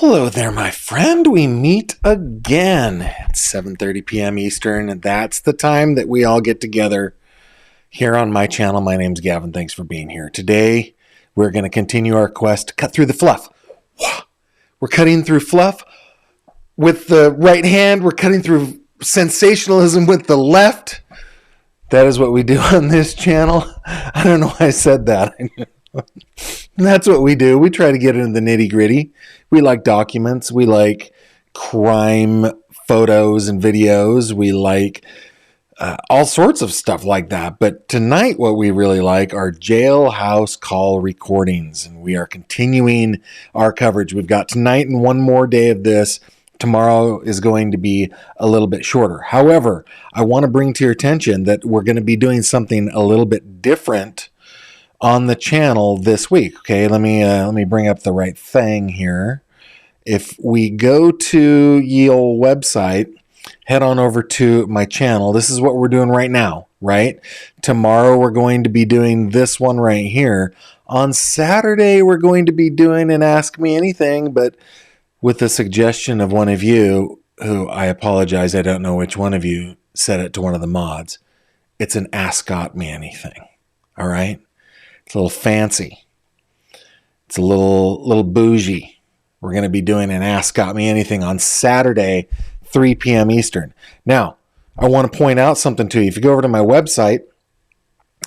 Hello there, my friend. We meet again at 7:30 p.m. Eastern, and that's the time that we all get together here on my channel. My name's Gavin. Thanks for being here. Today, we're going to continue our quest to cut through the fluff. We're cutting through fluff with the right hand. We're cutting through sensationalism with the left. That is what we do on this channel. I don't know why I said that. That's what we do. We try to get into the nitty-gritty. We like documents. We like crime photos and videos. We like all sorts of stuff like that. But tonight, what we really like are jailhouse call recordings. And we are continuing our coverage. We've got tonight and one more day of this. Tomorrow is going to be a little bit shorter. However, I want to bring to your attention that we're going to be doing something a little bit different on the channel this week. Okay, let me bring up the right thing here. If we go to ye ol' website, head on over to my channel. This is what we're doing right now, right? Tomorrow we're going to be doing this one right here. On Saturday we're going to be doing an Ask Me Anything, but with the suggestion of one of you, who I apologize, I don't know which one of you said it to one of the mods. It's an Ask Me Anything. All right? It's a little fancy. It's a little bougie. We're going to be doing an Ask Me Anything on Saturday, 3 p.m. Eastern. Now, I want to point out something to you. If you go over to my website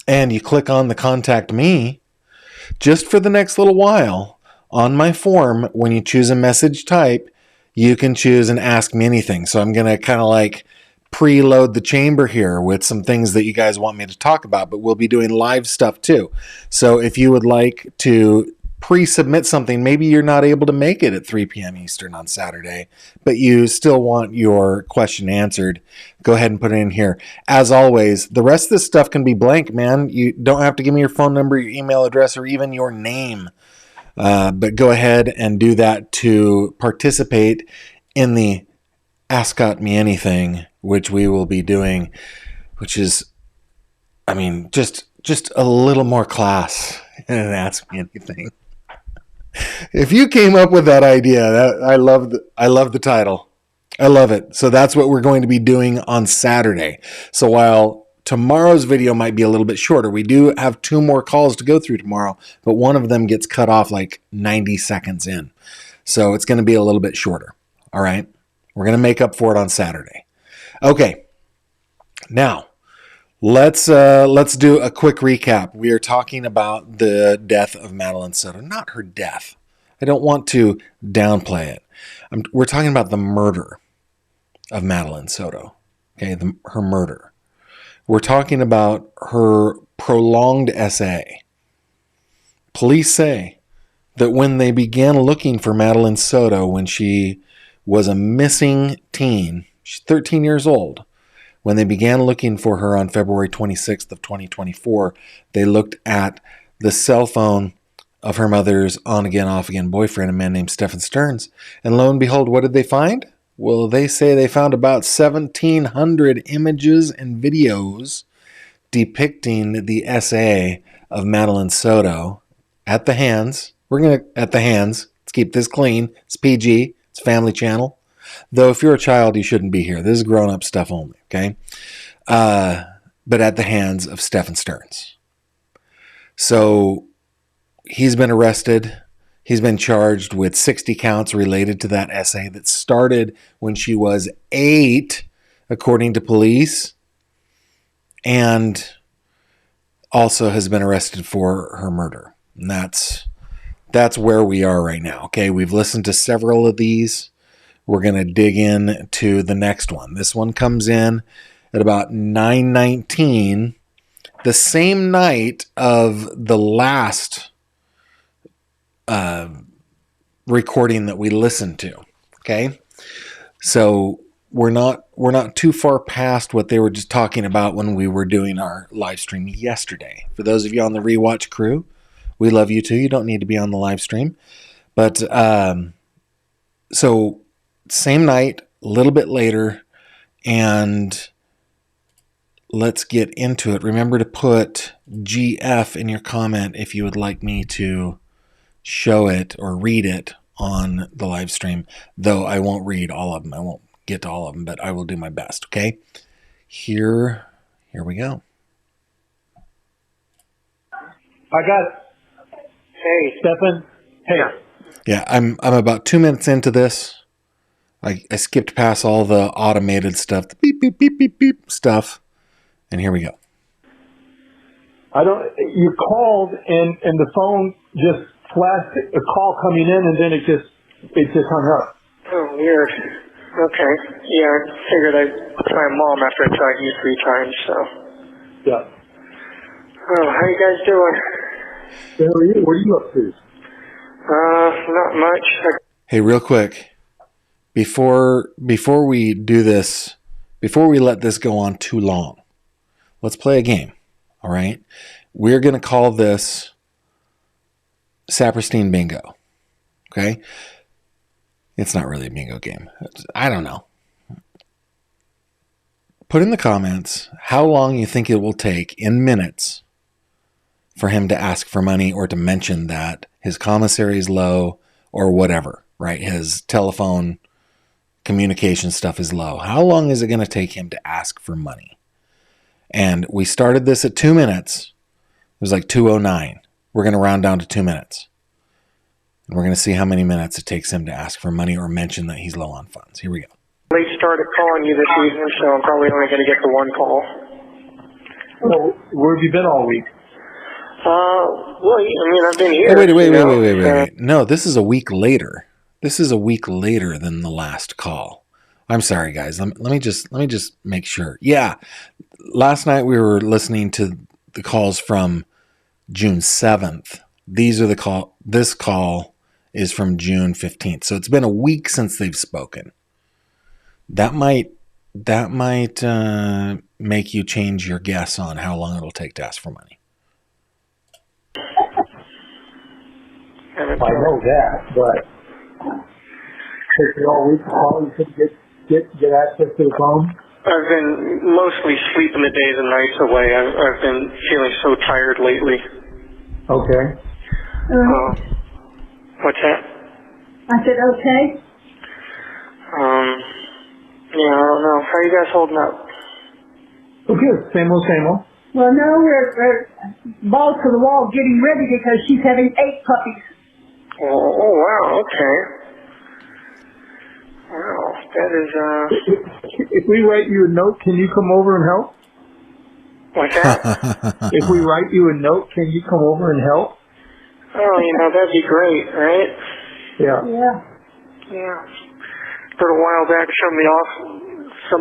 and you click on the Contact Me, just for the next little while, on my form, when you choose a message type, you can choose an Ask Me Anything. So I'm going to kind of like preload the chamber here with some things that you guys want me to talk about, but we'll be doing live stuff too. So if you would like to pre-submit something, maybe you're not able to make it at 3 p.m. Eastern on Saturday, but you still want your question answered, go ahead and put it in here. As always, the rest of this stuff can be blank, man. You don't have to give me your phone number, your email address, or even your name. But go ahead and do that to participate in the Ask Me Anything, which we will be doing, which is, I mean, just a little more class than Ask Me Anything. If you came up with that idea, I love the title. I love it. So that's what we're going to be doing on Saturday. So while tomorrow's video might be a little bit shorter, we do have 2 more calls to go through tomorrow, but one of them gets cut off like 90 seconds in. So it's going to be a little bit shorter. All right. We're going to make up for it on Saturday. Okay. Now, let's do a quick recap. We are talking about the death of Madeline Soto, not her death. I don't want to downplay it. We're talking about the murder of Madeline Soto. Okay, her murder. We're talking about her prolonged SA. Police say that when they began looking for Madeline Soto when she was a missing teen, she's 13 years old. When they began looking for her on February 26th of 2024, they looked at the cell phone of her mother's on-again, off-again boyfriend, a man named Stephen Stearns. And lo and behold, what did they find? Well, they say they found about 1,700 images and videos depicting the SA of Madeline Soto at the hands. Let's keep this clean. It's PG. It's family channel. Though if you're a child, you shouldn't be here. This is grown-up stuff only, okay? But at the hands of Stephen Stearns. So he's been arrested. He's been charged with 60 counts related to that essay that started when she was 8, according to police, and also has been arrested for her murder. And that's where we are right now, okay? We've listened to several of these. We're going to dig in to the next one. This one comes in at about 9:19, the same night of the last recording that we listened to. Okay, so we're not too far past what they were just talking about when we were doing our live stream yesterday. For those of you on the rewatch crew, we love you too. You don't need to be on the live stream, but so. Same night, a little bit later, and let's get into it. Remember to put GF in your comment if you would like me to show it or read it on the live stream, though I won't read all of them. I won't get to all of them, but I will do my best, okay? Here we go. I got it. Hey, Stefan. Hey. Yeah, I'm about 2 minutes into this. I skipped past all the automated stuff, the beep, beep, beep, beep, beep stuff. And here we go. You called and the phone just flashed a call coming in and then it just hung up. Oh, weird. Okay. Yeah, I figured I'd try Mom after I tried you 3 times, so. Yeah. Oh, how you guys doing? How are you? What are you up to? Not much. Hey, real quick, before we do this, before we let this go on too long, let's play a game. All right, we're gonna call this Saperstein Bingo. Okay, it's not really a bingo game. I don't know. Put in the comments how long you think it will take in minutes for him to ask for money or to mention that his commissary is low or whatever, right? His telephone communication stuff is low. How long is it going to take him to ask for money? And we started this at 2 minutes. It was like 2:09. We're going to round down to 2 minutes. And we're going to see how many minutes it takes him to ask for money or mention that he's low on funds. Here we go. They started calling you this evening, so I'm probably only going to get the 1 call. Well, where have you been all week? Well, I mean, I've been here. Oh, wait. No, this is a week later. This is a week later than the last call. I'm sorry, guys. Let me just make sure. Yeah, last night we were listening to the calls from June 7th. These are the call. This call is from June 15th. So it's been a week since they've spoken. That might make you change your guess on how long it'll take to ask for money. I know that, but take you all week to call and get access to the phone. I've been mostly sleeping the days and nights away. I've been feeling so tired lately. Okay. What's that? I said, okay. Yeah, I don't know. How are you guys holding up? Oh, good. Same old, same old. Well, no, we're balls to the wall getting ready because she's having 8 puppies. Oh, wow, okay. Wow, that is, If we write you a note, can you come over and help? What's that? If we write you a note, can you come over and help? Oh, that'd be great, right? Yeah. Yeah. Yeah. A little while back, some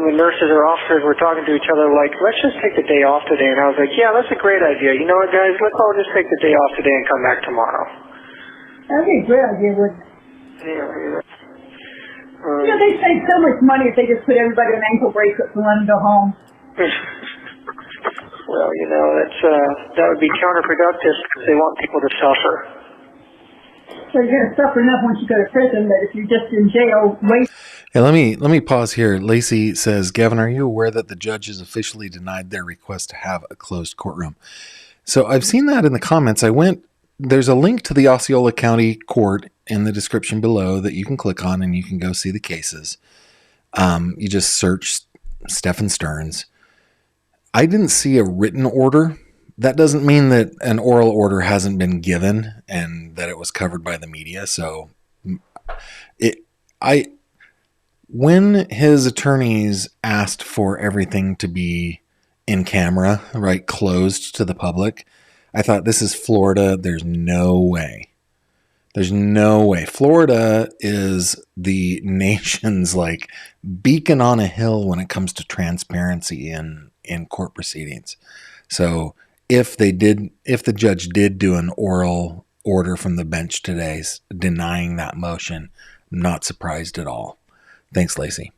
of the nurses or officers were talking to each other like, let's just take the day off today. And I was like, yeah, that's a great idea. You know what, guys? Let's all just take the day off today and come back tomorrow. That'd be a great idea, wouldn't it? Yeah. They save so much money if they just put everybody on ankle bracelets and let them go home. Well, that would be counterproductive because they want people to suffer. So you're going to suffer enough once you go to prison, but if you're just in jail, wait. Hey, let me pause here. Lacey says, Gavin, are you aware that the judges officially denied their request to have a closed courtroom? So I've seen that in the comments. There's a link to the Osceola County Court in the description below that you can click on and you can go see the cases. You just search Stephen Stearns. I didn't see a written order. That doesn't mean that an oral order hasn't been given and that it was covered by the media. So when his attorneys asked for everything to be in camera, right, closed to the public, I thought, this is Florida. There's no way. Florida is the nation's like beacon on a hill when it comes to transparency in court proceedings. So if the judge did do an oral order from the bench today denying that motion, I'm not surprised at all. Thanks, Lacey.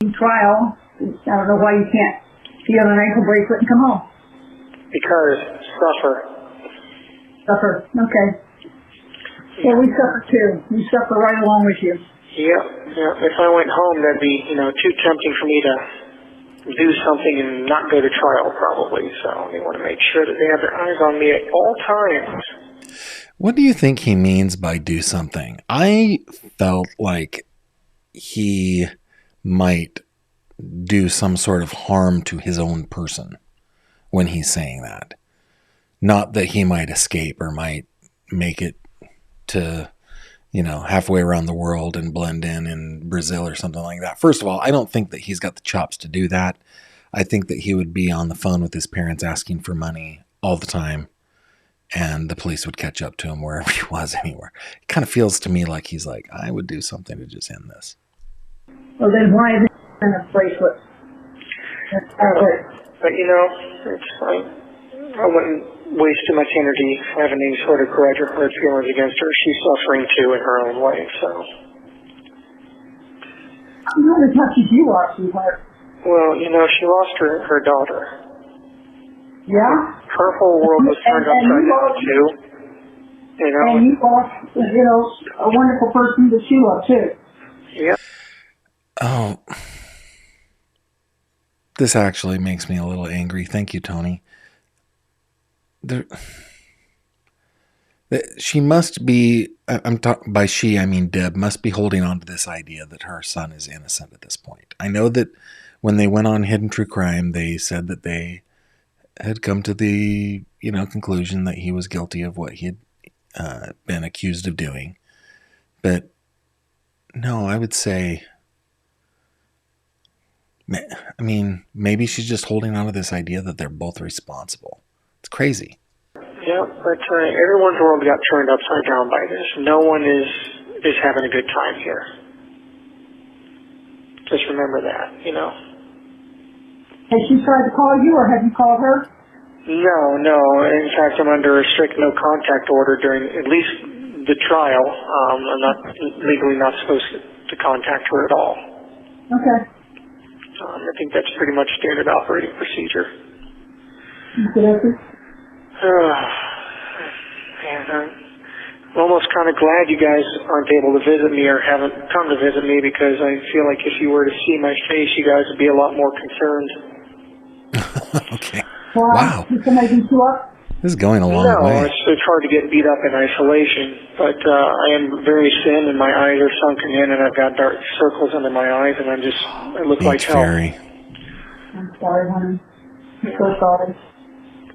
Trial. I don't know why you can't be on an ankle bracelet and come home. Because suffer. Suffer. Okay. Well, we suffer too. We suffer right along with you. Yeah. If I went home, that'd be, too tempting for me to do something and not go to trial probably. So they want to make sure that they have their eyes on me at all times. What do you think he means by do something? I felt like he might do some sort of harm to his own person when he's saying that. Not that he might escape or might make it to, halfway around the world and blend in Brazil or something like that. First of all, I don't think that he's got the chops to do that. I think that he would be on the phone with his parents asking for money all the time, and the police would catch up to him wherever he was, anywhere. It kind of feels to me like he's like, I would do something to just end this. Well, then why is it in a bracelet? But I wouldn't waste too much energy having any sort of grudge or hurt feelings against her. She's suffering too in her own way, so. Not as much as you are, sweetheart. Well, she lost her daughter. Yeah? Her whole world was turned upside down too. And you lost, a wonderful person that you love too. Yeah. Oh, this actually makes me a little angry. Thank you, Tony. She must be, by she, I mean Deb, must be holding on to this idea that her son is innocent at this point. I know that when they went on Hidden True Crime, they said that they had come to the, conclusion that he was guilty of what he had been accused of doing. But no, I would say, maybe she's just holding on to this idea that they're both responsible. It's crazy. Yeah, but everyone's world got turned upside down by this. No one is having a good time here. Just remember that, Has she tried to call you, or have you called her? No. In fact, I'm under a strict no contact order during at least the trial. I'm not legally not supposed to contact her at all. Okay. I think that's pretty much standard operating procedure. Okay. And I'm almost kind of glad you guys aren't able to visit me or haven't come to visit me, because I feel like if you were to see my face, you guys would be a lot more concerned. Okay. Wow. Is somebody beat you up? This is going a long way. No, it's hard to get beat up in isolation, but I am very thin and my eyes are sunken in and I've got dark circles under my eyes and I look like hell. I'm sorry, honey. I'm so sorry.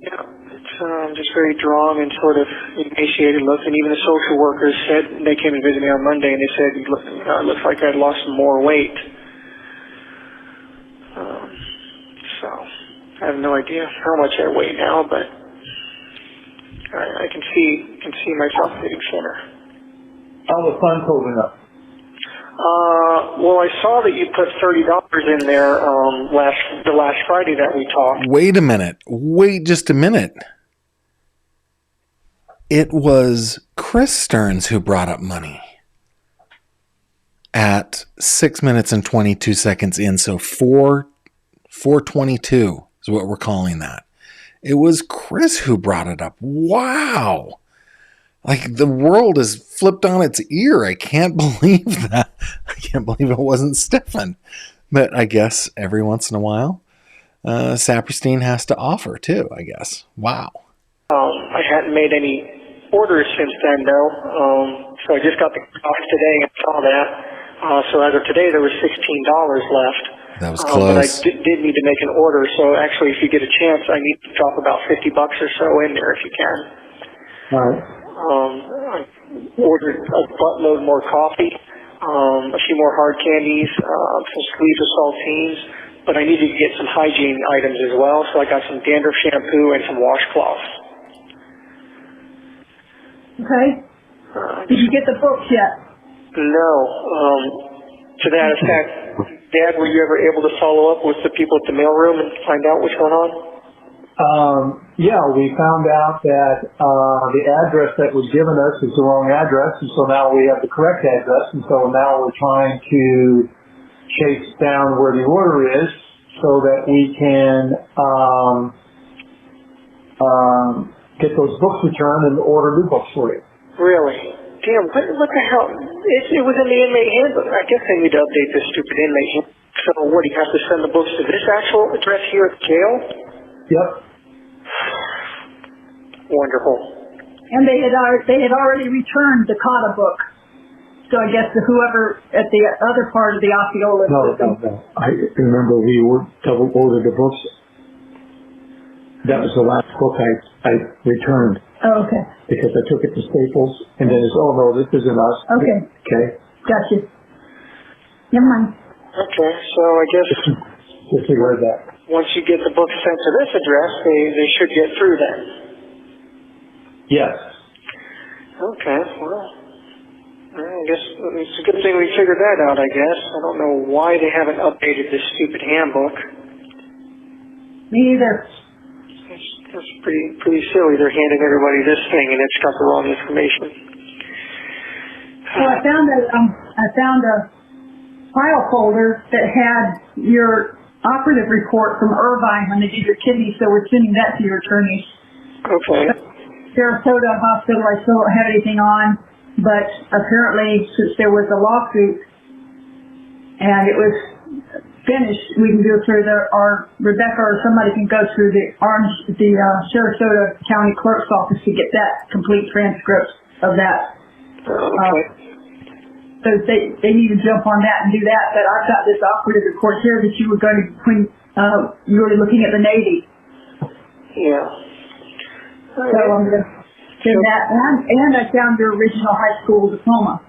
Yeah, I'm just very drawn and sort of emaciated looking. Even the social workers said, they came and visited me on Monday and they said, it looks like I'd lost some more weight. So I have no idea how much I weigh now, but I can see myself getting thinner. How the funds holding up? Well, I saw that you put $30 in there the last Friday that we talked. Wait a minute. Wait just a minute. It was Chris Stearns who brought up money at 6 minutes and 22 seconds in. So 4:22 is what we're calling that. It was Chris who brought it up. Wow. Like the world is flipped on its ear. I can't believe that. I can't believe it wasn't Stefan. But I guess every once in a while, Saperstein has to offer too, I guess. Wow. I hadn't made any orders since then, though. So I just got the cost today and saw that. So as of today, there was $16 left. That was close. But I did need to make an order. So actually, if you get a chance, I need to drop about $50 or so in there if you can. All right. I ordered a buttload more coffee, a few more hard candies, some sleeves of saltines, but I needed to get some hygiene items as well, so I got some dandruff shampoo and some washcloths. Okay. Did you get the books yet? No. To that effect, Dad, were you ever able to follow up with the people at the mailroom and find out what's going on? Yeah, we found out that the address that was given us is the wrong address, and so now we have the correct address, and so now we're trying to chase down where the order is so that we can get those books returned and order new books for you. Really? Damn, what the hell? It was in the inmate handbook. I guess they need to update this stupid inmate handbook. So what, do you have to send the books to this actual address here at the jail? Yep. Wonderful. And they had already returned the Cotta book. So I guess whoever at the other part of the Osceola system. No. I remember we double ordered the books. That was the last book I returned. Oh, okay. Because I took it to Staples, and then it's, oh no, this isn't us. Okay. Okay. Gotcha. Never mind. Okay, so I guess Disregard that. once you get the book sent to this address, they should get through then. Yes. Okay, well, I guess it's a good thing we figured that out, I guess. I don't know why they haven't updated this stupid handbook. Me either. It's pretty silly. They're handing everybody this thing and it's got the wrong information. So I found a file folder that had your operative report from Irvine when they did your kidney, so we're sending that to your attorneys. Okay. Sarasota Hospital, I still don't have anything on, but apparently since there was a lawsuit and it was finished, we can go through Rebecca or somebody can go through the Sarasota County Clerk's office to get that complete transcript of that. Okay. So they need to jump on that and do that. But I've got this operative report here that you were going to, when you were looking at the Navy. Yeah. So I'm going to send that. And I found your original high school diploma.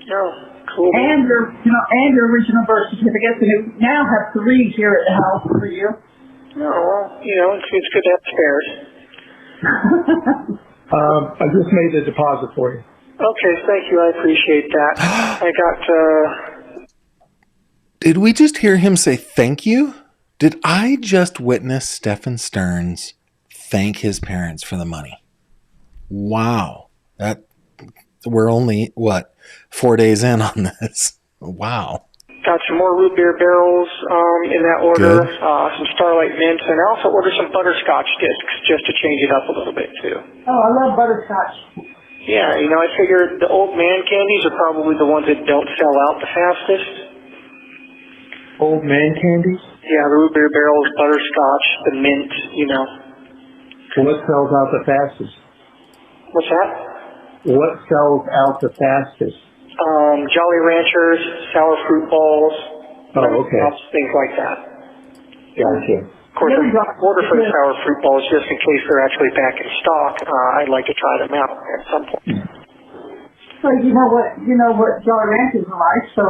Oh, cool. And your original birth certificates. And we now have 3 here at the house for you. Oh, well, it's good to have spares. I just made the deposit for you. Okay, thank you. I appreciate that. I got, Did we just hear him say thank you? Did I just witness Stephen Stearns thank his parents for the money? Wow. We're only, 4 days in on this. Wow. got some more root beer barrels in that order, some Starlight Mints, and I also ordered some butterscotch discs just to change it up a little bit, too. Oh, I love butterscotch. Yeah, I figured the old man candies are probably the ones that don't sell out the fastest. Old man candies? Yeah, the root beer barrels, butterscotch, the mint, What sells out the fastest? What's that? What sells out the fastest? Jolly Ranchers, sour fruit balls. Oh, okay. Things like that. Gotcha. Of course, I order for the sour fruit balls just in case they're actually back in stock. I'd like to try them out at some point. So you know what Jolly Ranchers are like, so.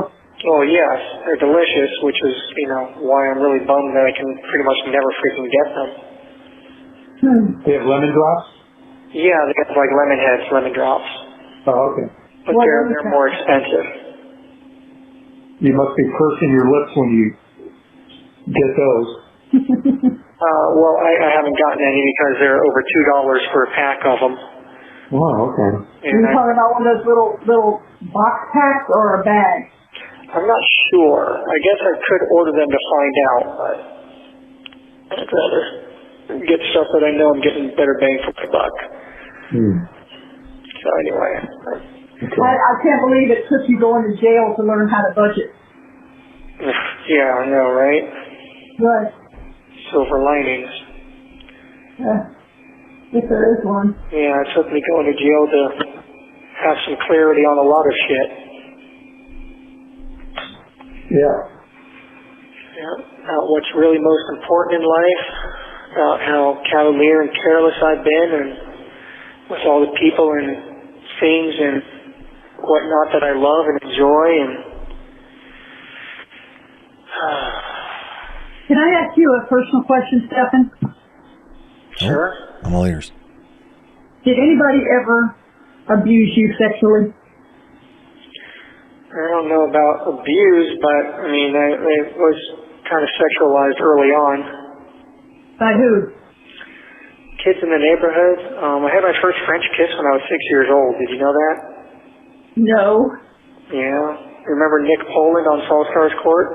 Oh, yes. They're delicious, which is, why I'm really bummed that I can pretty much never freaking get them. They have lemon drops? Yeah, they have like lemon heads, lemon drops. Oh, okay. But they're more expensive. You must be pursing your lips when you get those. Well, I haven't gotten any because they're over $2 for a pack of them. Wow, okay. You're talking about one of those little box packs or a bag? I'm not sure. I guess I could order them to find out, but I'd rather get stuff that I know I'm getting better bang for my buck. So anyway. Okay. I can't believe it took you going to jail to learn how to budget. Yeah, I know, right? Right. Silver linings. If there is one. Yeah, it took me going to jail to have some clarity on a lot of shit. Yeah. About what's really most important in life, about how cavalier and careless I've been, and with all the people and things and whatnot that I love and enjoy. And can I ask you a personal question, Stephen? Sure. I'm all ears. Did anybody ever abuse you sexually? I don't know about abuse, but I mean, I was kind of sexualized early on. By who? Kids in the neighborhood. I had my first French kiss when I was 6 years old. Did you know that? No. Yeah. Remember Nick Poland on Fall Stars Court?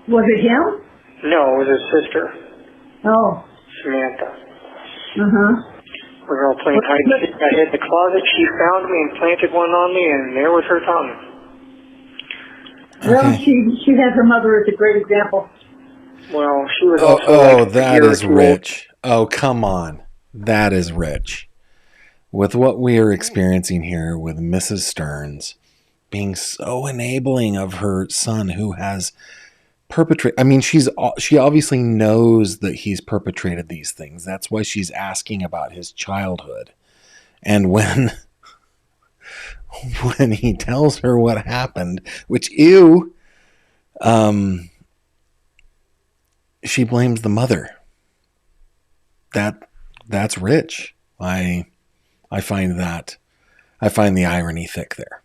Was it him? No, it was his sister, Oh. Samantha. Uh-huh. We were all playing hide and seek. I hid in the closet. She found me and planted one on me, and there was her tongue. Well, Okay. she had her mother as a great example. Well, she was also That is a year or two rich. Oh, come on. That is rich. with what we are experiencing here with Mrs. Stearns being so enabling of her son who has perpetrated. I mean, she obviously knows that he's perpetrated these things. That's why she's asking about his childhood. And when he tells her what happened, which she blames the mother. That's rich. I find the irony thick there.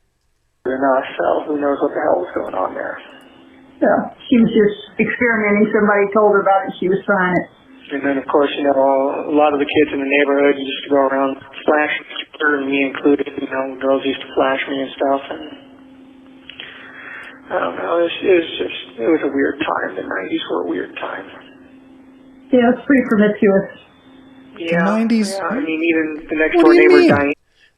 Enough, so who knows what the hell was going on there. Yeah, she was just experimenting. Somebody told her about it. She was trying it. And then, of course, a lot of the kids in the neighborhood used to go around flashing her, and me included. Girls used to flash me and stuff, and I don't know. It was a weird time. The 90s were a weird time. Yeah, it's pretty promiscuous. Yeah, the 90s. Yeah, I mean, even the next door neighbor dying.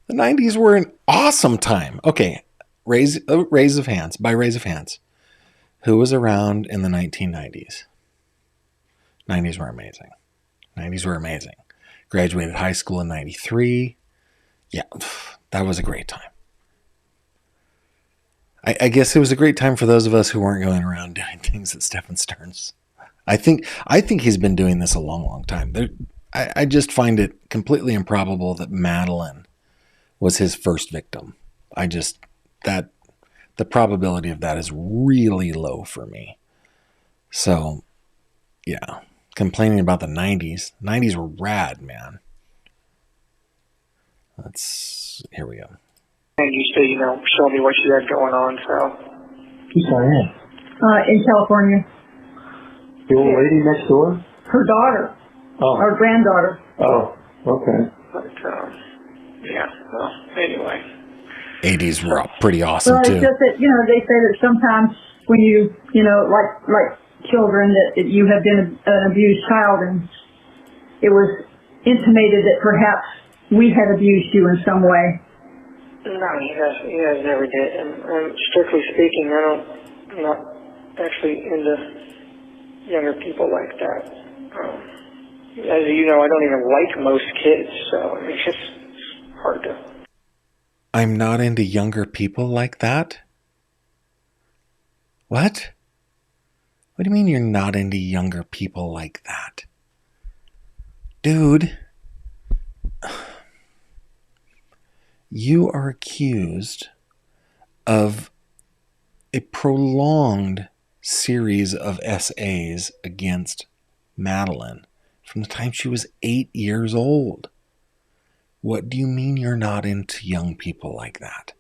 The 90s were an awesome time. Okay, raise of hands. By raise of hands, who was around in the 1990s? 90s were amazing. 90s were amazing. Graduated high school in 93. Yeah, that was a great time. I guess it was a great time for those of us who weren't going around doing things that Stephen Stearns. I think he's been doing this a long, long time. I just find it completely improbable that Madeline was his first victim. The probability of that is really low for me. So, yeah. Complaining about the 90s. 90s were rad, man. Here we go. And used to, show me what she had going on, so. Who's Diane? In California. The old lady next door? Her daughter. Oh. Our granddaughter. Oh, okay. But, yeah, well, anyway. 80s were pretty awesome, too. It's just that, they say that sometimes when you, like children, that you have been an abused child, and it was intimated that perhaps we had abused you in some way. No, he has never did. And strictly speaking, I'm not actually into younger people like that. As you know, I don't even like most kids, so it's just hard to. I'm not into younger people like that? What? What do you mean you're not into younger people like that? Dude, you are accused of a prolonged series of SAs against Madeline from the time she was 8 years old. What do you mean you're not into young people like that?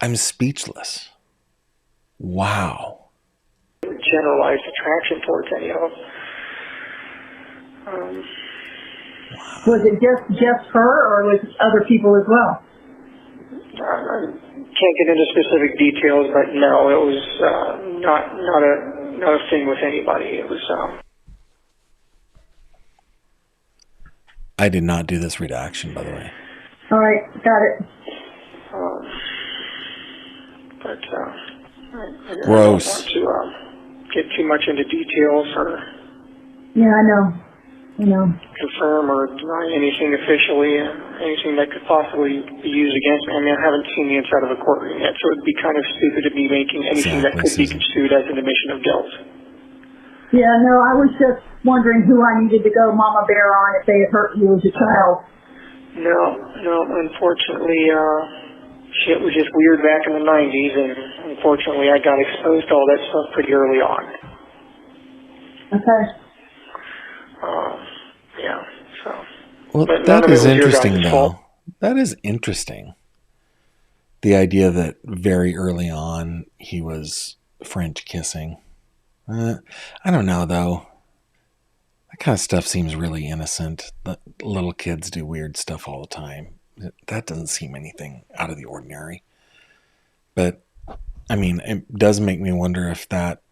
I'm speechless. Wow. Generalized attraction towards any of them. Was it just her, or was it other people as well? I can't get into specific details, but no, it was not a thing with anybody. It was. I did not do this redaction, by the way. All right, got it. But I gross. don't want to get too much into details or. Yeah, I know. Confirm or deny anything officially, anything that could possibly be used against me. I mean, I haven't seen the inside of a courtroom yet, so it would be kind of stupid to be making anything that could be construed as an admission of guilt. Yeah, no, I was just wondering who I needed to go Mama Bear on if they had hurt you as a child. No, unfortunately, shit was just weird back in the 90s, and unfortunately I got exposed to all that stuff pretty early on. Okay. Yeah, so. Well, that is interesting, though. That is interesting. The idea that very early on he was French kissing. I don't know, though. That kind of stuff seems really innocent. The little kids do weird stuff all the time. That doesn't seem anything out of the ordinary. But, I mean, it does make me wonder if that,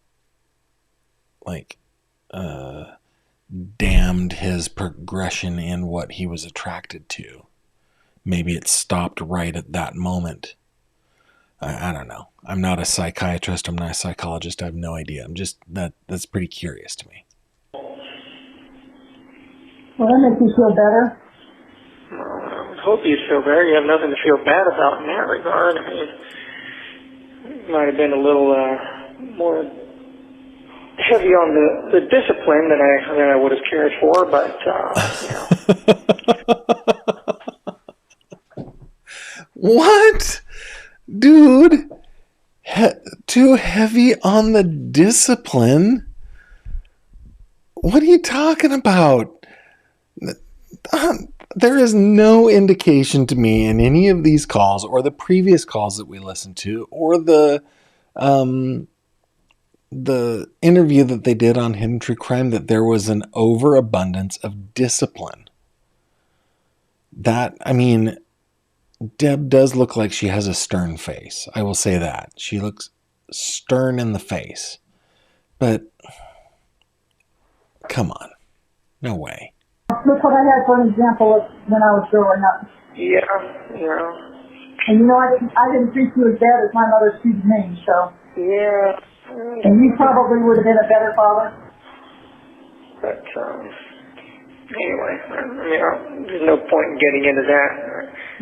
damned his progression in what he was attracted to. Maybe it stopped right at that moment. I don't know. I'm not a psychiatrist. I'm not a psychologist. I have no idea. That's pretty curious to me. Well, that makes you feel better. Well, I would hope you'd feel better. You have nothing to feel bad about in that regard. I mean, it might have been a little more heavy on the discipline than I would have cared for, but you know. What? Dude, too heavy on the discipline? What are you talking about? There is no indication to me in any of these calls or the previous calls that we listened to or the interview that they did on Hidden True Crime that there was an overabundance of discipline. I mean, Deb does look like she has a stern face. I will say that. She looks stern in the face. But, come on. No way. Look what I had for an example of when I was growing up. Yeah. And you know, I didn't treat you as bad as my mother treated me, so. Yeah. And you probably would have been a better father. But, anyway, I mean, there's no point in getting into that.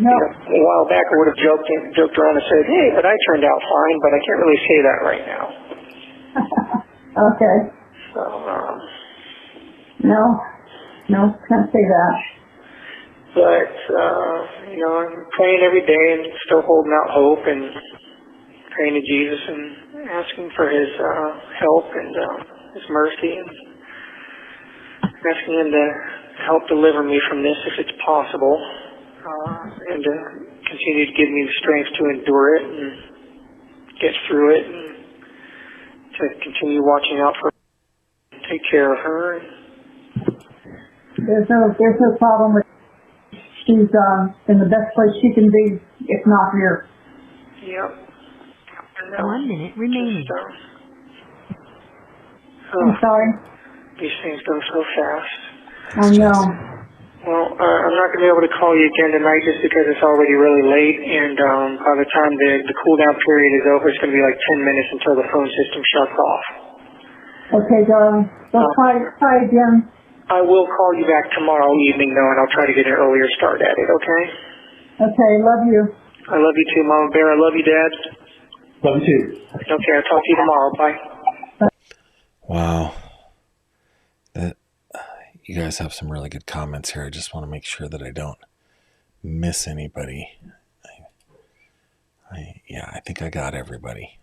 No. You know, a while back I would have joked around and said, hey, but I turned out fine, but I can't really say that right now. Okay. So, No, can't say that. But, you know, I'm praying every day and still holding out hope and praying to Jesus and asking for His help and His mercy and asking Him to help deliver me from this if it's possible and to continue to give me the strength to endure it and get through it and to continue watching out for her, take care of her. There's no problem with. She's in the best place she can be, if not here. Yep. 1 minute remaining. I'm sorry. These things go so fast. I know. Well, I'm not going to be able to call you again tonight just because it's already really late, and by the time the cool-down period is over, it's going to be like 10 minutes until the phone system shuts off. Okay, darling. Well, try again. I will call you back tomorrow evening, though, and I'll try to get an earlier start at it, okay? Okay, love you. I love you too, Mama Bear. I love you, Dad. Love you too. Okay, I'll talk to you tomorrow. Bye. Wow. You guys have some really good comments here. I just want to make sure that I don't miss anybody. I think I got everybody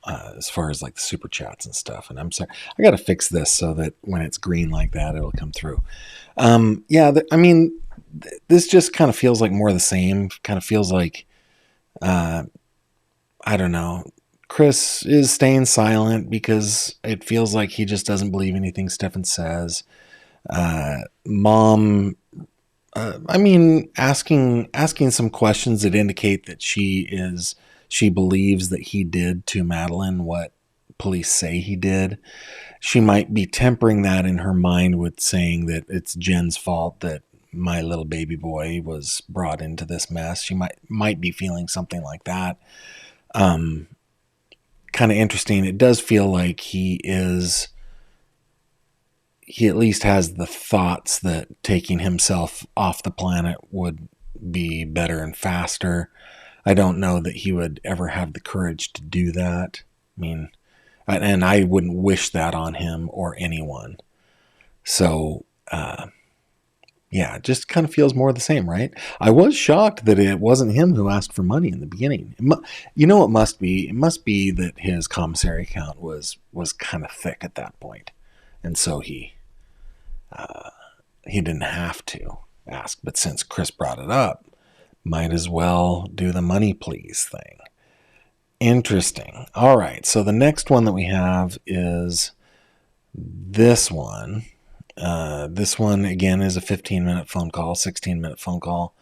as far as like the super chats and stuff. And I'm sorry, I got to fix this so that when it's green like that, it'll come through. This just kind of feels like more of the same. Kind of feels like, I don't know. Chris is staying silent because it feels like he just doesn't believe anything Stefan says. Mom, asking some questions that indicate that she believes that he did to Madeline what police say he did. She might be tempering that in her mind with saying that it's Jen's fault that my little baby boy was brought into this mess. She might be feeling something like that. Kind of interesting. It does feel like he at least has the thoughts that taking himself off the planet would be better and faster. I don't know that he would ever have the courage to do that. I mean, and I wouldn't wish that on him or anyone. So, just kind of feels more of the same, right? I was shocked that it wasn't him who asked for money in the beginning. You know what it must be? It must be that his commissary account was kind of thick at that point. And so he didn't have to ask. But since Chris brought it up, might as well do the money please thing. Interesting. All right. So the next one that we have is this one. This one, again, is a 15-minute phone call, 16-minute phone call.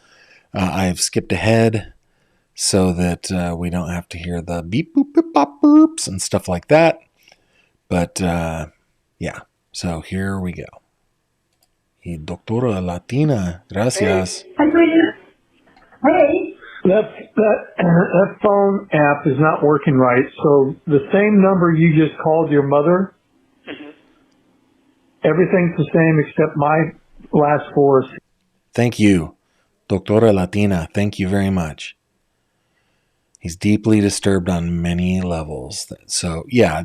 I've skipped ahead so that we don't have to hear the beep, boop, boop, bop, boops and stuff like that. But, so here we go. Y doctora Latina, gracias. Hi, sweetie. Hey. That phone app is not working right. So the same number you just called your mother, everything's the same except my last four. Thank you, Doctora Latina. Thank you very much. He's deeply disturbed on many levels. So, yeah,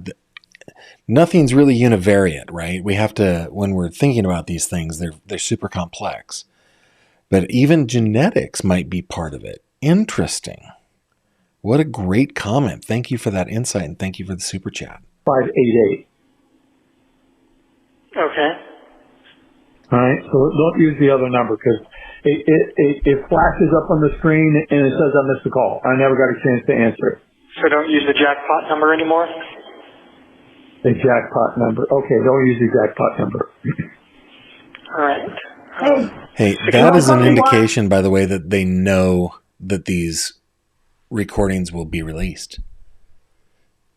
nothing's really univariate, right? We have to, when we're thinking about these things, they're super complex. But even genetics might be part of it. Interesting. What a great comment. Thank you for that insight, and thank you for the super chat. 588. Okay. All right, so don't use the other number because it flashes up on the screen and it says I missed the call. I never got a chance to answer it. So don't use the jackpot number anymore? The jackpot number. Okay, don't use the jackpot number. All right. Hey, that is an indication, by the way, that they know that these recordings will be released.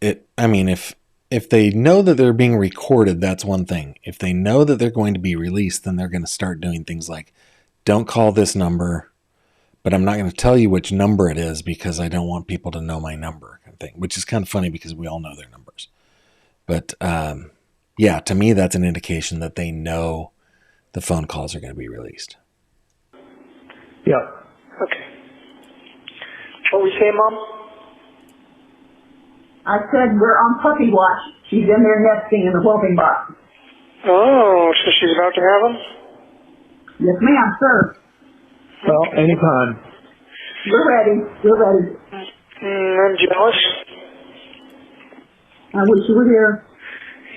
If they know that they're being recorded, that's one thing. If they know that they're going to be released, then they're going to start doing things like, don't call this number, but I'm not going to tell you which number it is because I don't want people to know my number, kind of thing, which is kind of funny because we all know their numbers. But yeah, to me, that's an indication that they know the phone calls are going to be released. Yeah. Okay. What were you saying, Mom? I said we're on puppy watch. She's in there nesting in the whooping box. Oh, so she's about to have them? Yes, ma'am, sir. Well, anytime. We're ready. We're ready. I'm jealous. I wish you were here.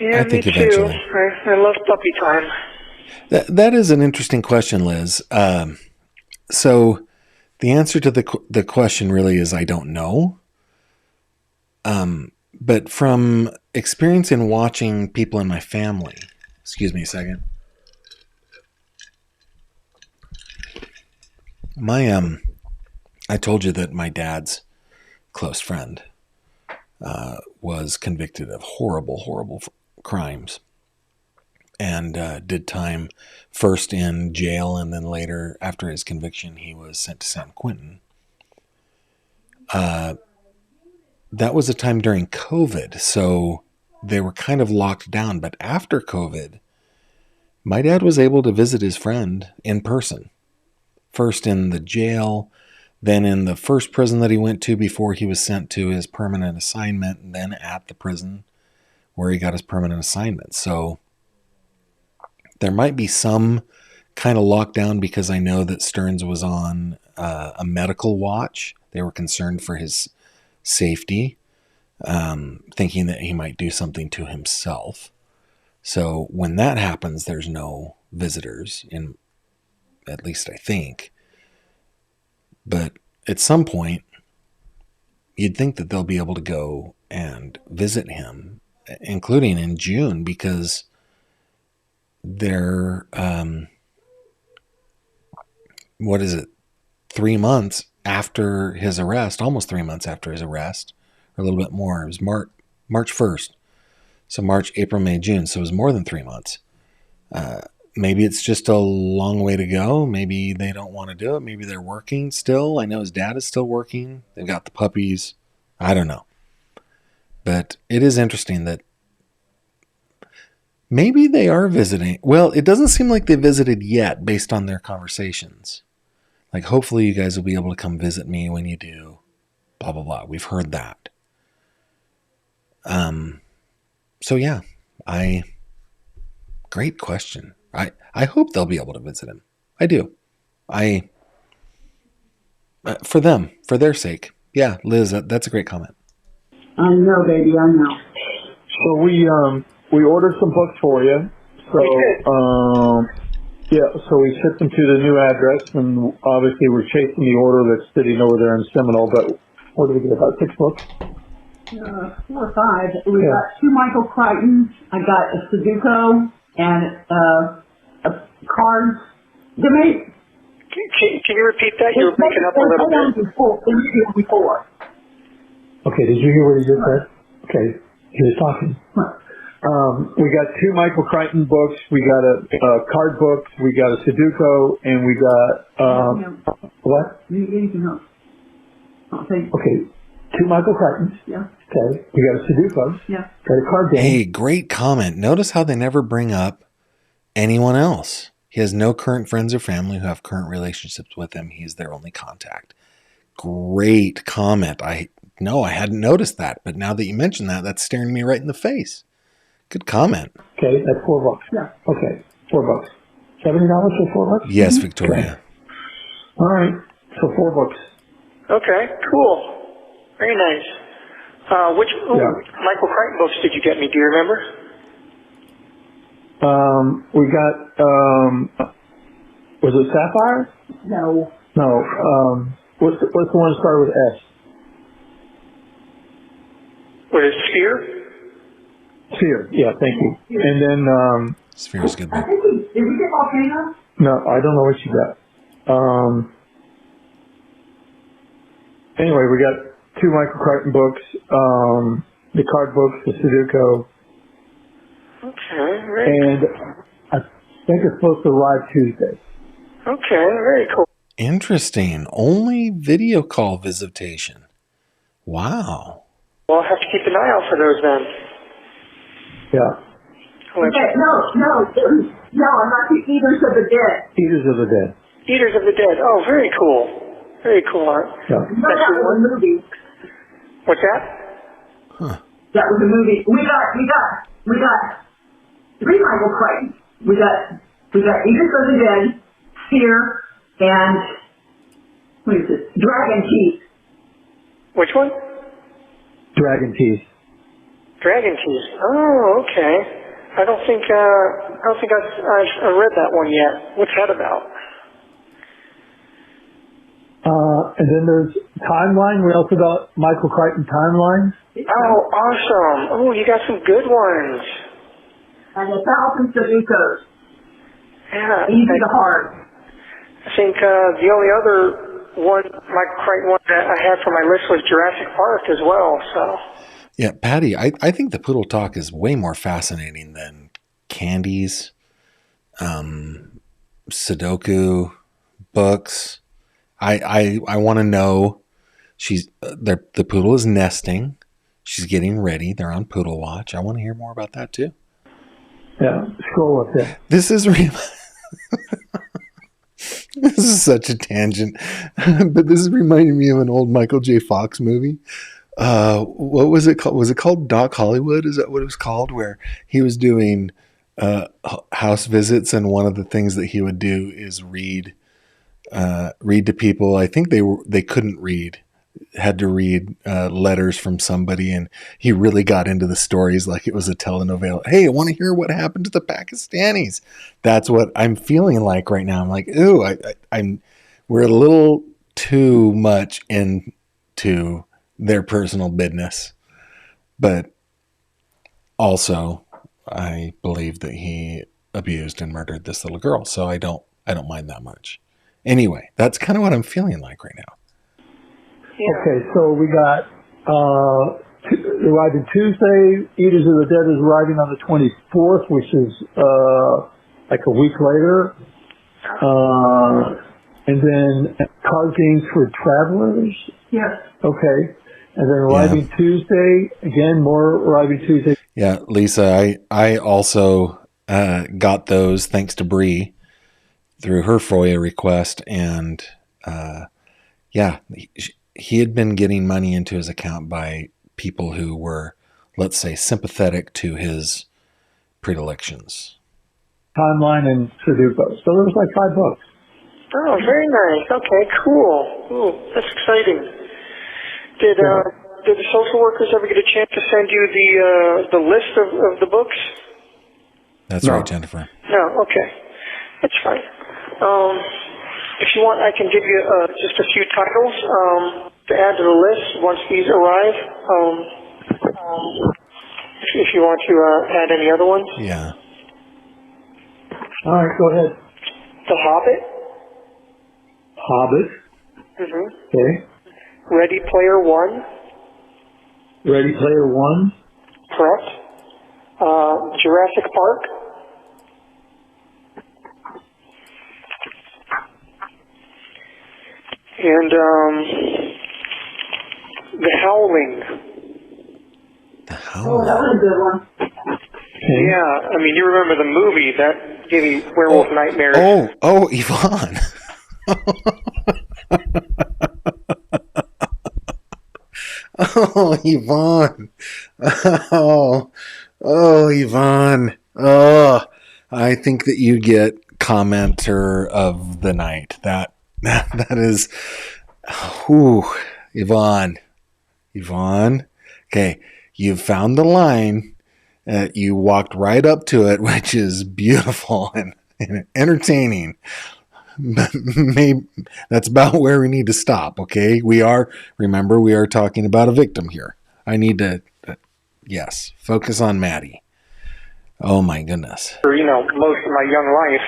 Yeah, I think me eventually. too. I love puppy time. That is an interesting question, Liz. So the answer to the question really is I don't know. But from experience in watching people in my family, excuse me a second. I told you that my dad's close friend was convicted of horrible crimes and did time first in jail, and then later, after his conviction, he was sent to San Quentin. That was a time during COVID, so they were kind of locked down. But after COVID, my dad was able to visit his friend in person. First in the jail, then in the first prison that he went to before he was sent to his permanent assignment, and then at the prison where he got his permanent assignment. So there might be some kind of lockdown because I know that Stearns was on a medical watch. They were concerned for his safety, thinking that he might do something to himself. So when that happens, there's no visitors, at least I think. But at some point, you'd think that they'll be able to go and visit him, including in June, because they're, 3 months after his arrest, almost 3 months after his arrest, or a little bit more. It was March 1st. So March, April, May, June. So it was more than 3 months. Maybe it's just a long way to go. Maybe they don't want to do it. Maybe they're working still. I know his dad is still working. They've got the puppies. I don't know. But it is interesting that maybe they are visiting. Well, it doesn't seem like they visited yet based on their conversations. Like, hopefully you guys will be able to come visit me when you do. Blah, blah, blah. We've heard that. So yeah, great question. I hope they'll be able to visit him. I do. For them, for their sake. Yeah, Liz, that's a great comment. I know, baby, I know. So we ordered some books for you. So so we shipped them to the new address, and obviously we're chasing the order that's sitting over there in Seminole. But what did we get? About 6 books. 4 or 5. We got 2 Michael Crichtons. I got a Sudoku and a cards. Can you repeat that? You were breaking up a little bit. Before. Okay, did you hear what he just said? Okay, he was talking. We got 2 Michael Crichton books. We got a card book. We got a Sudoku, and we got what? Anything else? Okay, 2 Michael Crichtons. Yeah. Okay, we got a Sudoku. Yeah. Got a card game. Hey, great comment. Notice how they never bring up anyone else. He has no current friends or family who have current relationships with him. He's their only contact. Great comment. I hadn't noticed that, but now that you mention that, that's staring me right in the face. Good comment. Okay, that's $4. Yeah. Okay, $4. $70 for $4? Yes, Victoria. Okay. All right, so $4. Okay, cool. Very nice. Which Michael Crichton books did you get me? Do you remember? We got, was it Sapphire? No. No, what's the one that started with S? Was it Sphere? Sphere, yeah, thank you. And then, Sphere's good. I think did we get Volcano? no, I don't know what you got. Anyway, we got 2 Michael Crichton books, the card books, the Sudoku, Okay, very and I think it's supposed to arrive Tuesday. Okay, very cool. Interesting. Only video call visitation. Wow. Well, I'll have to keep an eye out for those then. Yeah. Okay, no, I'm not the Eaters of the Dead. Eaters of the Dead. Eaters of the Dead. Oh, very cool. Very cool art. Yeah. No, that was a movie. What's that? That was a movie. We got 3 Michael Crichton. We got Eaters of the Dead, Fear, and what is this? Dragon Teeth. Which one? Dragon Teeth. Dragon Teeth. Oh, okay. I don't think I've read that one yet. What's that about? And then there's Timeline. We also got Michael Crichton Timeline. Oh, awesome. Oh, you got some good ones. And 1,000 Sudokus. Yeah. Easy to hard. I think the only other one, Michael Crichton one that I had for my list was Jurassic Park as well. So. Yeah, Patty, I think the Poodle Talk is way more fascinating than candies, Sudoku, books. I want to know the poodle is nesting. She's getting ready. They're on Poodle Watch. I want to hear more about that too. Yeah, scroll up there. This is this is such a tangent, but this is reminding me of an old Michael J. Fox movie. What was it called? Was it called Doc Hollywood? Is that what it was called? Where he was doing house visits, and one of the things that he would do is read to people. I think they couldn't read, had to read letters from somebody, and he really got into the stories like it was a telenovela. Hey, I want to hear what happened to the Pakistanis. That's what I'm feeling like right now. I'm like, ooh, we're a little too much into their personal business, but also I believe that he abused and murdered this little girl, so I don't mind that much. Anyway, that's kind of what I'm feeling like right now. Yeah. Okay, so we got arriving Tuesday. Eaters of the Dead is arriving on the 24th, which is like a week later. And then card games for travelers. Yes. Okay. And then arriving Tuesday, again, more arriving Tuesday. Yeah, Lisa, I also got those thanks to Bree through her FOIA request. And he had been getting money into his account by people who were, let's say, sympathetic to his predilections. Timeline and Sudoku. So there was like $5. Oh, very nice. Okay, cool. Ooh, that's exciting. Did the social workers ever get a chance to send you the list of the books? That's right, Jennifer. No, okay. That's fine. If you want, I can give you just a few titles to add to the list once these arrive. If you want to add any other ones. Yeah. All right, go ahead. The Hobbit. Hobbit. Mm-hmm. Okay. Ready Player One. Ready Player One. Correct. Jurassic Park. And The Howling. The Oh, that Howling. was a good one. Okay. Yeah, I mean, you remember the movie. Gave me werewolf nightmares. Oh, Yvonne. Oh, Yvonne. Oh, Yvonne. Oh, I think that you get commenter of the night. That is, whew, Yvonne. Okay, you've found the line. You walked right up to it, which is beautiful and entertaining. But maybe that's about where we need to stop. Okay, remember, we are talking about a victim here. I need to, yes, focus on Maddie. Oh my goodness. For most of my young life,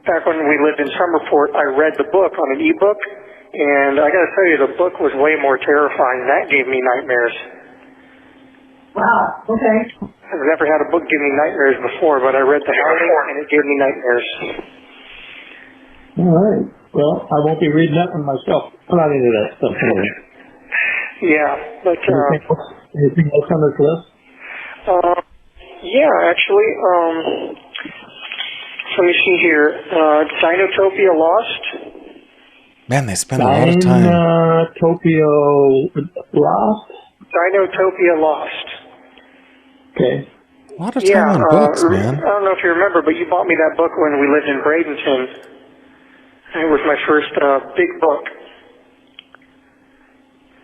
back when we lived in Summerport, I read the book on an ebook, and I got to tell you, the book was way more terrifying. That gave me nightmares. Wow. Okay. I've never had a book give me nightmares before, but I read the Howling, and it gave me nightmares. All right. Well, I won't be reading that one myself. I'm not into that stuff anyway. Yeah, but anything else on this list? yeah, actually, let me see here. Dinotopia Lost. Man, they spend a lot of time. Dinotopia Lost? Dinotopia Lost. Okay. A lot of time on books, man. I don't know if you remember, but you bought me that book when we lived in Bradenton. It was my first big book.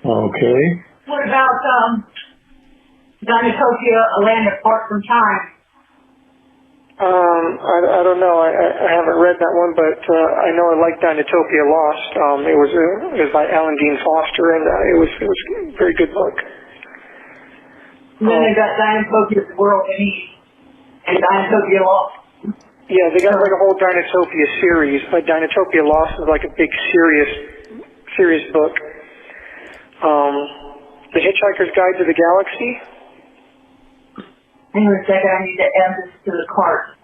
Okay. What about Dinotopia, A Land Apart from Time? I don't know. I haven't read that one, but I know I like Dinotopia Lost. It was by Alan Dean Foster, and it was a very good book. And then they got Dinotopia The World in East and Dinotopia Lost. Yeah, they got like a whole Dinotopia series, but Dinotopia Lost is like a big serious book. The Hitchhiker's Guide to the Galaxy. Hang on a second, I need to add this to the cart.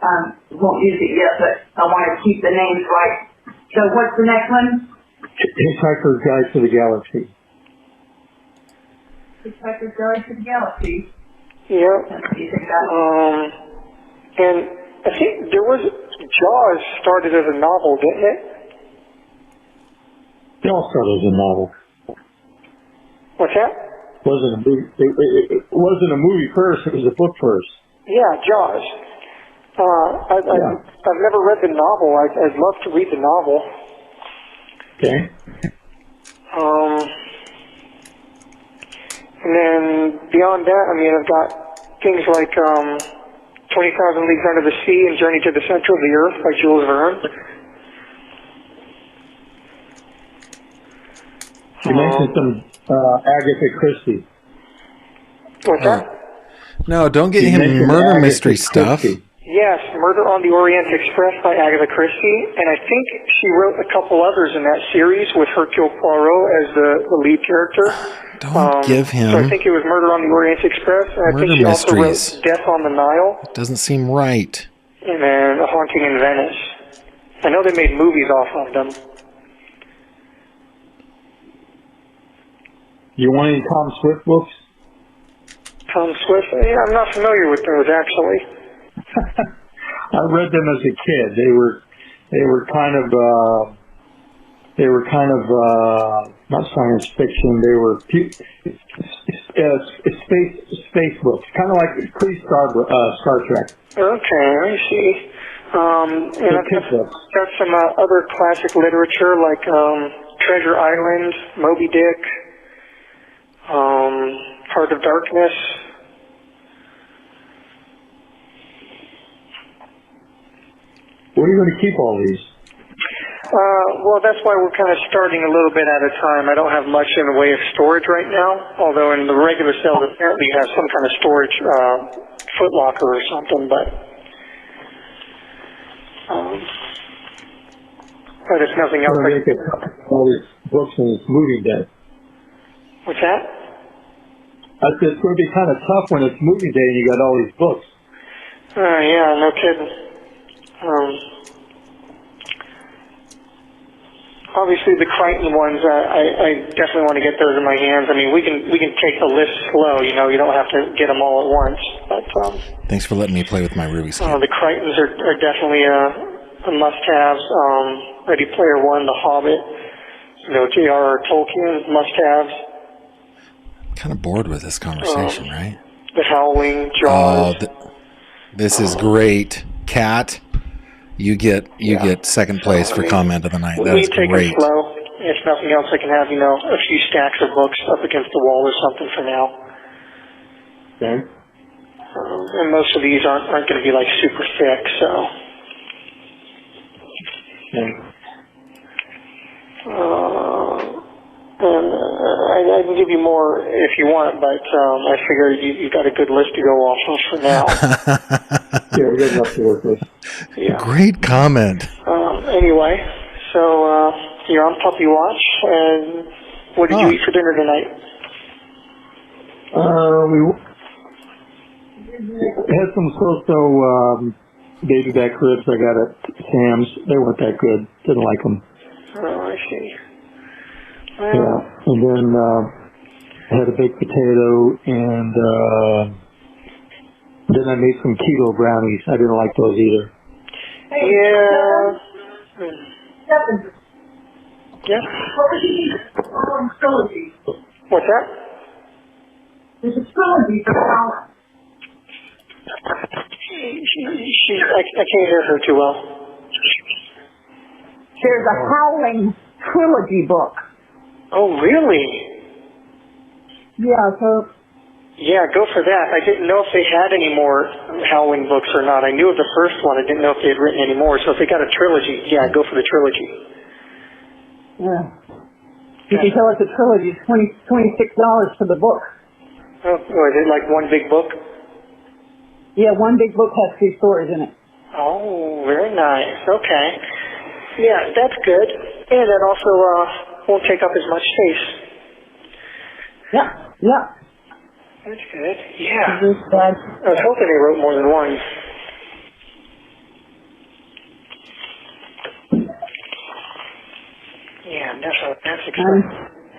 Won't use it yet, but I want to keep the names right. So what's the next one? Hitchhiker's Guide to the Galaxy. Hitchhiker's Guide to the Galaxy. Yeah. And I think there was Jaws started as a novel, didn't it? Jaws started as a novel. What's that? Wasn't a movie. It wasn't a movie first. It was a book first. Yeah, Jaws. I've never read the novel. I'd love to read the novel. Okay. And then beyond that, I mean, I've got things like 20,000 Leagues Under the Sea and Journey to the Center of the Earth by Jules Verne. You mentioned some Agatha Christie. What's that? No, don't get him murder mystery stuff. Yes, Murder on the Orient Express by Agatha Christie, and I think she wrote a couple others in that series with Hercule Poirot as the lead character. Don't give him. So I think it was Murder on the Orient Express, and I think she also wrote Death on the Nile. It doesn't seem right. And then A Haunting in Venice. I know they made movies off of them. You want any Tom Swift books? Tom Swift? Yeah, I'm not familiar with those actually. I read them as a kid. They were kind of not science fiction. They were space books, kind of like Star Trek. Okay, I see. And I've got some other classic literature like Treasure Island, Moby Dick, Heart of Darkness. Where are you going to keep all these? Well, that's why we're kind of starting a little bit at a time. I don't have much in the way of storage right now, although in the regular sales apparently you have some kind of storage foot locker or something, but there's nothing else. All these books in this movie day. What's that? I said it's going to be kind of tough when it's movie day and you got all these books. Yeah, no kidding. obviously the Crichton ones, I definitely want to get those in my hands. I mean, we can take the list slow. You know, you don't have to get them all at once. But Thanks for letting me play with my Rubik's Cube. the Crichtons are definitely a must-haves. Ready Player One, The Hobbit, you know, J.R.R. Tolkien, must-haves. Kind of bored with this conversation, right? The Howling, Jaws. This is great. Kat, you get second place for comment of the night. That is take great. it slow. If nothing else, I can have, you know, a few stacks of books up against the wall or something for now. Okay. And most of these aren't going to be like super thick, so. Okay. And I can give you more if you want, but I figure you've got a good list to go off of for now. Yeah, we got enough to work with. Yeah. Great comment. Anyway, so you're on Puppy Watch, and what did you eat for dinner tonight? We had some so-so baby back ribs I got at Sam's. They weren't that good. Didn't like them. Oh, I see. Well, Yeah, and then I had a baked potato, and then I made some keto brownies. I didn't like those either. yeah. Yeah. Trilogy. What's that? There's a trilogy for Howling. I can't hear her too well. There's a Howling trilogy book. Oh, really? Yeah, so Yeah, go for that. I didn't know if they had any more Howling books or not. I knew of the first one. I didn't know if they had written any more. So if they got a trilogy, yeah, go for the trilogy. yeah. You can tell it's a trilogy. It's $26 for the book. Oh, is it like one big book? Yeah, one big book has 3 stories in it. Oh, very nice. Okay. Yeah, that's good. And that also won't take up as much space. Yeah, yeah. That's good. Yeah. This bag. I was hoping they wrote more than one. Yeah, definitely. That's exciting.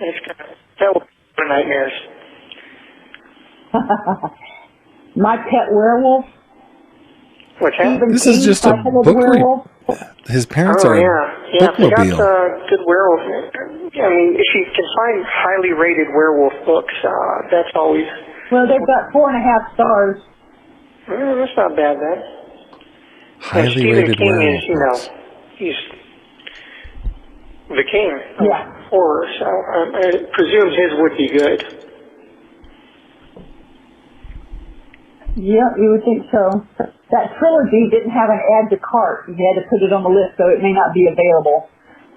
That's good. That will be nightmares. My Pet Werewolf. What's that? Stephen This is King, just a Cycle of book Werewolf. His parents Oh, are yeah. Yeah, if they got bookmobile. good werewolf. I mean, if you can find highly rated werewolf books, that's always. Well, they've got 4.5 stars. That's not bad then. Highly Stephen rated King werewolf is, you books. know, he's the king of horror, so I presume his would be good. Yeah, you would think so. That trilogy didn't have an add to cart. You had to put it on the list, so it may not be available.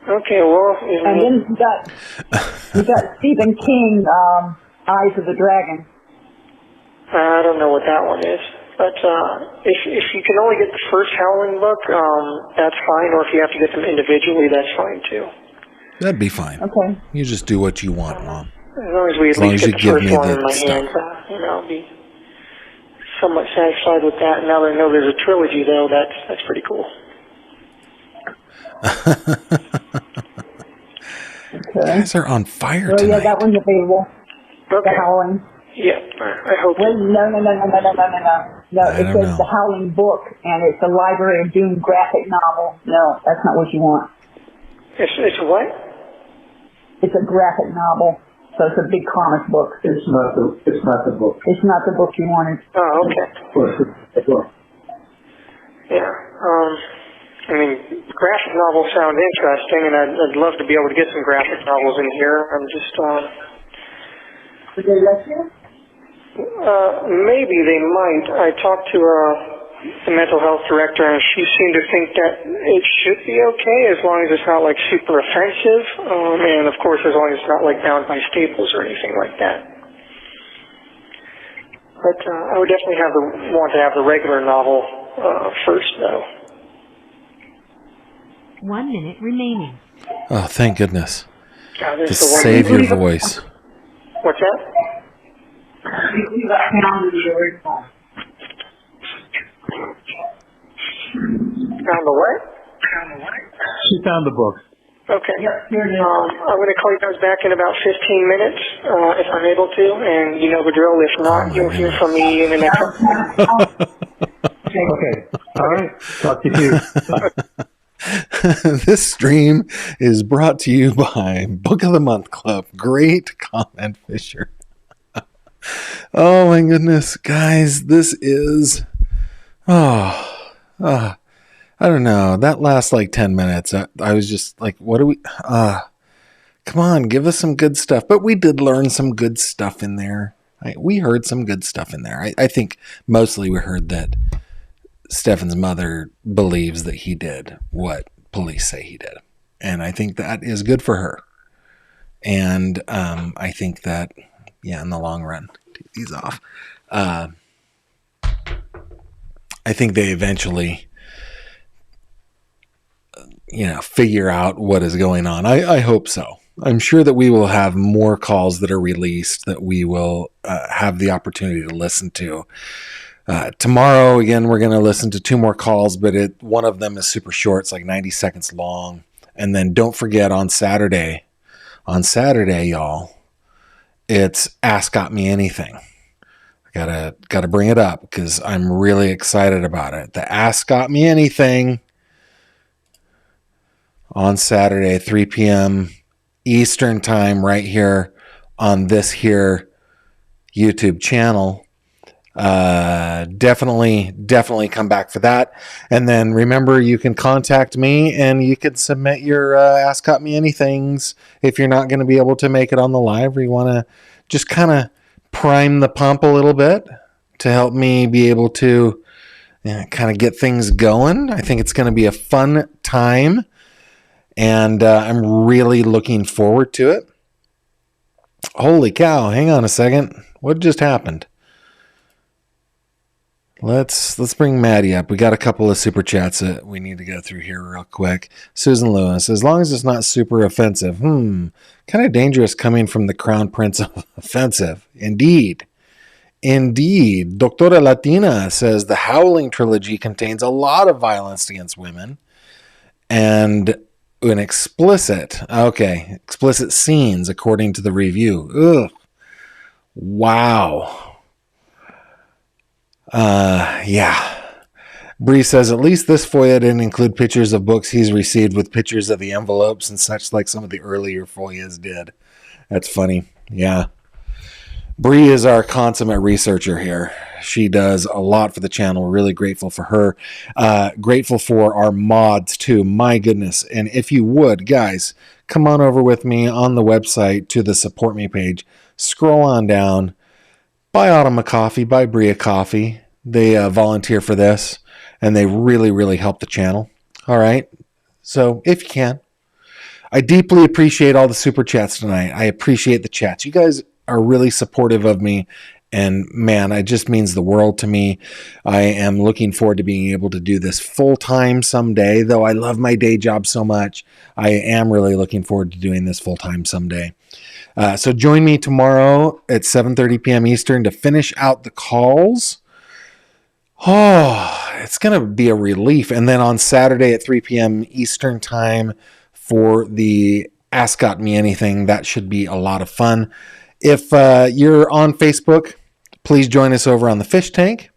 Okay, well. And then you got Stephen King, Eyes of the Dragon. I don't know what that one is. But if you can only get the first Howling book, that's fine. Or if you have to get them individually, that's fine too. That'd be fine. Okay. You just do what you want, Mom. As long as we at least get the first one in my hands, I'll be somewhat satisfied with that. And now that I know there's a trilogy, though, that's pretty cool. Okay. You guys are on fire Well, tonight. yeah, that one's available. Okay. The Howling. Yeah, I hope. Wait, no. No, it says The Howling book, and it's a Library of Doom graphic novel. No, that's not what you want. It's a what? It's a graphic novel, so it's a big comic book. It's not the book. It's not the book you wanted. Oh, okay. Yeah. I mean, graphic novels sound interesting, and I'd love to be able to get some graphic novels in here. I'm just, Did they let you? maybe they might. I talked to the mental health director, and she seemed to think that it should be okay as long as it's not like super offensive, and of course as long as it's not like bound by staples or anything like that. But I would definitely want to have the regular novel first, though. 1 minute remaining. Oh, thank goodness. There's To the one. save your voice. What's that? Found the what? She found the book. Okay. Yep, here it is. I'm going to call you guys back in about 15 minutes, if I'm able to, and you know the drill. If not, you'll hear from me in the next... Okay. All right. Talk to you soon. This stream is brought to you by Book of the Month Club. Great comment, Fisher. Oh my goodness, guys, this is... I don't know. That last like 10 minutes, I was just like, what do we... come on, give us some good stuff. But we did learn some good stuff in there. We heard some good stuff in there. I think mostly we heard that Stefan's mother believes that he did what police say he did. And I think that is good for her. And I think that, in the long run, take these off. I think they eventually, figure out what is going on. I hope so. I'm sure that we will have more calls that are released that we will have the opportunity to listen to. Tomorrow, again, we're going to listen to 2 more calls, but one of them is super short. It's like 90 seconds long. And then don't forget on Saturday, y'all, it's Ask Got Me Anything. I gotta bring it up because I'm really excited about it. The Ask Got Me Anything on Saturday, 3 p.m. Eastern time, right here on this here YouTube channel. Definitely come back for that. And then remember, you can contact me and you can submit your Ask Got Me Anythings if you're not going to be able to make it on the live, or you want to just kind of prime the pump a little bit to help me be able to kind of get things going. I think it's going to be a fun time, and I'm really looking forward to it. Holy cow, hang on a second. What just happened? Let's bring Maddie up. We got a couple of super chats that we need to go through here real quick. Susan Lewis, as long as it's not super offensive. Kind of dangerous coming from the Crown Prince of offensive. Indeed. Doctora Latina says the Howling trilogy contains a lot of violence against women and an explicit scenes according to the review. Ugh. Wow. Bree says, at least this FOIA didn't include pictures of books he's received with pictures of the envelopes and such like some of the earlier FOIAs did. That's funny. Yeah. Bree is our consummate researcher here. She does a lot for the channel. We're really grateful for her. Grateful for our mods too. My goodness. And if you would, guys, come on over with me on the website to the support me page. Scroll on down. Buy Autumn a coffee, buy Brie a coffee. They volunteer for this, and they really, really help the channel. All right? So, if you can. I deeply appreciate all the super chats tonight. I appreciate the chats. You guys are really supportive of me, and man, it just means the world to me. I am looking forward to being able to do this full-time someday, though I love my day job so much. I am really looking forward to doing this full-time someday. So join me tomorrow at 7:30 p.m. Eastern to finish out the calls. Oh, it's going to be a relief. And then on Saturday at 3 p.m. Eastern time for the Ask Got Me Anything. That should be a lot of fun. If you're on Facebook, please join us over on the Fish Tank.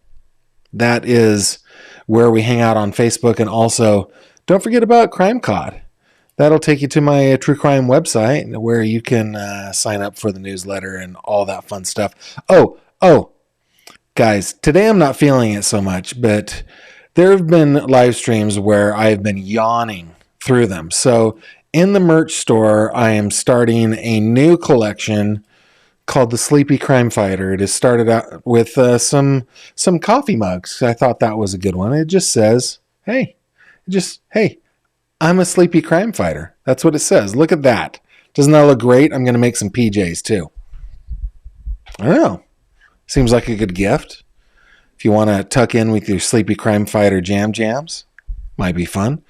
That is where we hang out on Facebook. And also, don't forget about Crime Cod. That'll take you to my true crime website where you can sign up for the newsletter and all that fun stuff. Oh, guys, today I'm not feeling it so much, but there have been live streams where I've been yawning through them. So in the merch store, I am starting a new collection called the Sleepy Crime Fighter. It has started out with some coffee mugs. I thought that was a good one. It just says, hey, I'm a sleepy crime fighter. That's what it says. Look at that. Doesn't that look great? I'm going to make some PJs too. I don't know. Seems like a good gift. If you want to tuck in with your sleepy crime fighter jams, might be fun.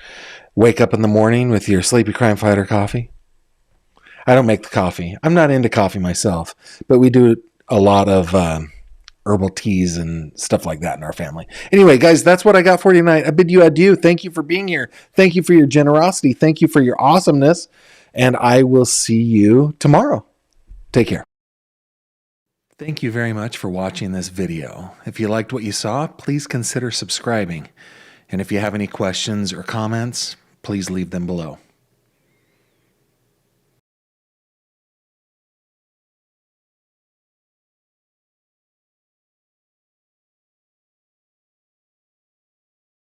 Wake up in the morning with your sleepy crime fighter coffee. I don't make the coffee. I'm not into coffee myself, but we do a lot of herbal teas and stuff like that in our family. Anyway, guys, that's what I got for you tonight. I bid you adieu. Thank you for being here. Thank you for your generosity. Thank you for your awesomeness. And I will see you tomorrow. Take care. Thank you very much for watching this video. If you liked what you saw, please consider subscribing. And if you have any questions or comments, please leave them below.